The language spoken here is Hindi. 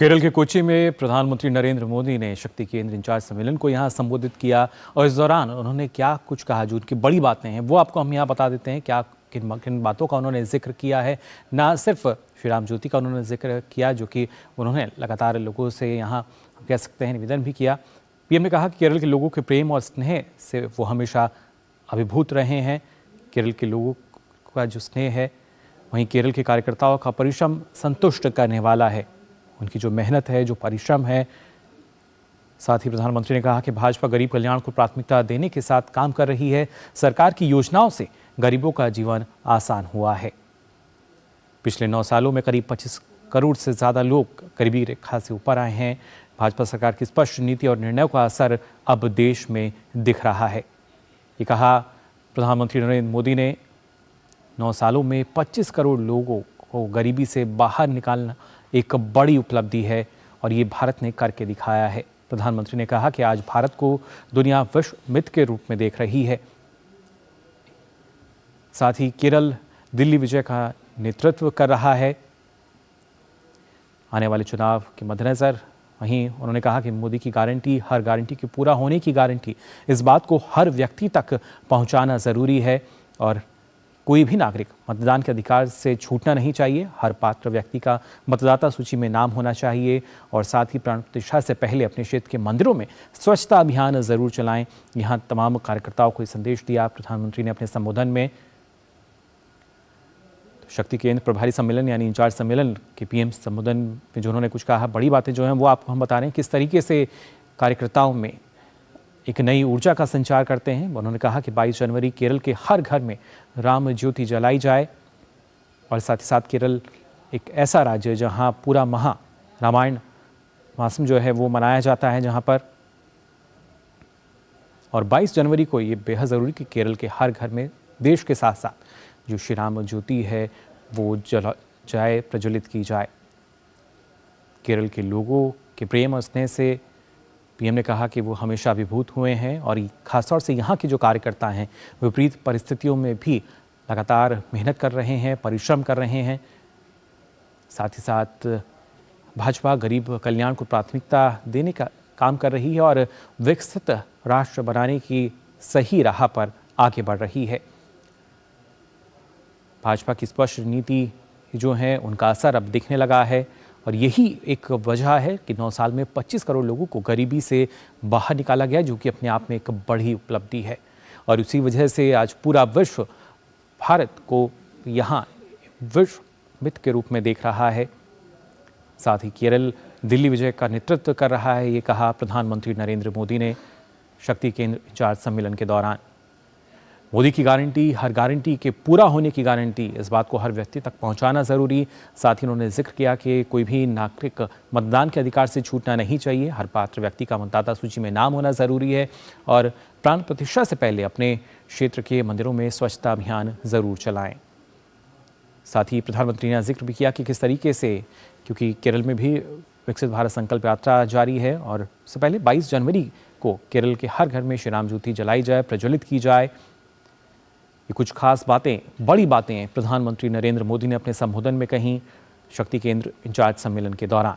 केरल के कोच्चि में प्रधानमंत्री नरेंद्र मोदी ने शक्ति केंद्र इंचार्ज सम्मेलन को यहां संबोधित किया और इस दौरान उन्होंने क्या कुछ कहा जो उनकी बड़ी बातें हैं वो आपको हम यहां बता देते हैं। क्या किन किन बातों का उन्होंने जिक्र किया है। ना सिर्फ श्री राम ज्योति का उन्होंने जिक्र किया जो कि उन्होंने लगातार लोगों से यहाँ कह सकते हैं निवेदन भी किया। पीएम ने कहा कि केरल के लोगों के प्रेम और स्नेह से वो हमेशा अभिभूत रहे हैं। केरल के लोगों का जो स्नेह है वहीं केरल के कार्यकर्ताओं का परिश्रम संतुष्ट करने वाला है। उनकी जो मेहनत है, जो परिश्रम है। साथ ही प्रधानमंत्री ने कहा कि भाजपा गरीब कल्याण को प्राथमिकता देने के साथ काम कर रही है। सरकार की योजनाओं से गरीबों का जीवन आसान हुआ है। पिछले 9 सालों में करीब 25 करोड़ से ज़्यादा लोग गरीबी रेखा से ऊपर आए हैं। भाजपा सरकार की स्पष्ट नीति और निर्णयों का असर अब देश में दिख रहा है। ये कहा प्रधानमंत्री नरेंद्र मोदी ने 9 सालों में 25 करोड़ लोगों को गरीबी से बाहर निकालना एक बड़ी उपलब्धि है और ये भारत ने करके दिखाया है। प्रधानमंत्री ने कहा कि आज भारत को दुनिया विश्व मित्र के रूप में देख रही है। साथ ही केरल दिल्ली विजय का नेतृत्व कर रहा है आने वाले चुनाव के मद्देनजर। वहीं उन्होंने कहा कि मोदी की गारंटी, हर गारंटी के पूरा होने की गारंटी, इस बात को हर व्यक्ति तक पहुंचाना ज़रूरी है और कोई भी नागरिक मतदान के अधिकार से छूटना नहीं चाहिए। हर पात्र व्यक्ति का मतदाता सूची में नाम होना चाहिए और साथ ही प्राण प्रतिष्ठा से पहले अपने क्षेत्र के मंदिरों में स्वच्छता अभियान ज़रूर चलाएं। यहाँ तमाम कार्यकर्ताओं को संदेश दिया प्रधानमंत्री ने अपने संबोधन में। शक्ति केंद्र प्रभारी सम्मेलन यानी इंचार्ज सम्मेलन के पीएम संबोधन में जो उन्होंने कुछ कहा, बड़ी बातें जो हैं वो आपको हम बता रहे हैं किस तरीके से कार्यकर्ताओं में एक नई ऊर्जा का संचार करते हैं। उन्होंने कहा कि 22 जनवरी केरल के हर घर में राम ज्योति जलाई जाए और साथ ही साथ केरल एक ऐसा राज्य है जहां पूरा रामायण मासम जो है वो मनाया जाता है जहां पर, और 22 जनवरी को ये बेहद ज़रूरी कि केरल के हर घर में देश के साथ साथ जो श्री राम ज्योति है वो जला जाए, प्रज्वलित की जाए। केरल के लोगों के प्रेम और स्नेह से पीएम ने कहा कि वो हमेशा अभिभूत हुए हैं और खासतौर से यहाँ के जो कार्यकर्ता हैं विपरीत परिस्थितियों में भी लगातार मेहनत कर रहे हैं, परिश्रम कर रहे हैं। साथ ही साथ भाजपा गरीब कल्याण को प्राथमिकता देने का काम कर रही है और विकसित राष्ट्र बनाने की सही राह पर आगे बढ़ रही है। भाजपा की स्पष्ट नीति जो है उनका असर अब दिखने लगा है और यही एक वजह है कि 9 साल में 25 करोड़ लोगों को गरीबी से बाहर निकाला गया, जो कि अपने आप में एक बड़ी उपलब्धि है। और उसी वजह से आज पूरा विश्व भारत को यहाँ विश्व मित्र के रूप में देख रहा है। साथ ही केरल दिल्ली विजय का नेतृत्व कर रहा है, ये कहा प्रधानमंत्री नरेंद्र मोदी ने शक्ति केंद्र इंचार्ज सम्मेलन के दौरान। मोदी की गारंटी, हर गारंटी के पूरा होने की गारंटी, इस बात को हर व्यक्ति तक पहुंचाना ज़रूरी। साथ ही उन्होंने जिक्र किया कि कोई भी नागरिक मतदान के अधिकार से छूटना नहीं चाहिए। हर पात्र व्यक्ति का मतदाता सूची में नाम होना ज़रूरी है और प्राण प्रतिष्ठा से पहले अपने क्षेत्र के मंदिरों में स्वच्छता अभियान ज़रूर चलाएं। साथ ही प्रधानमंत्री ने जिक्र भी किया कि किस तरीके से, क्योंकि केरल में भी विकसित भारत संकल्प यात्रा जारी है और उससे पहले 22 जनवरी को केरल के हर घर में श्री राम ज्योति जलाई जाए, प्रज्वलित की जाए। ये कुछ खास बातें, बड़ी बातें प्रधानमंत्री नरेंद्र मोदी ने अपने संबोधन में कहीं शक्ति केंद्र इंचार्ज सम्मेलन के दौरान।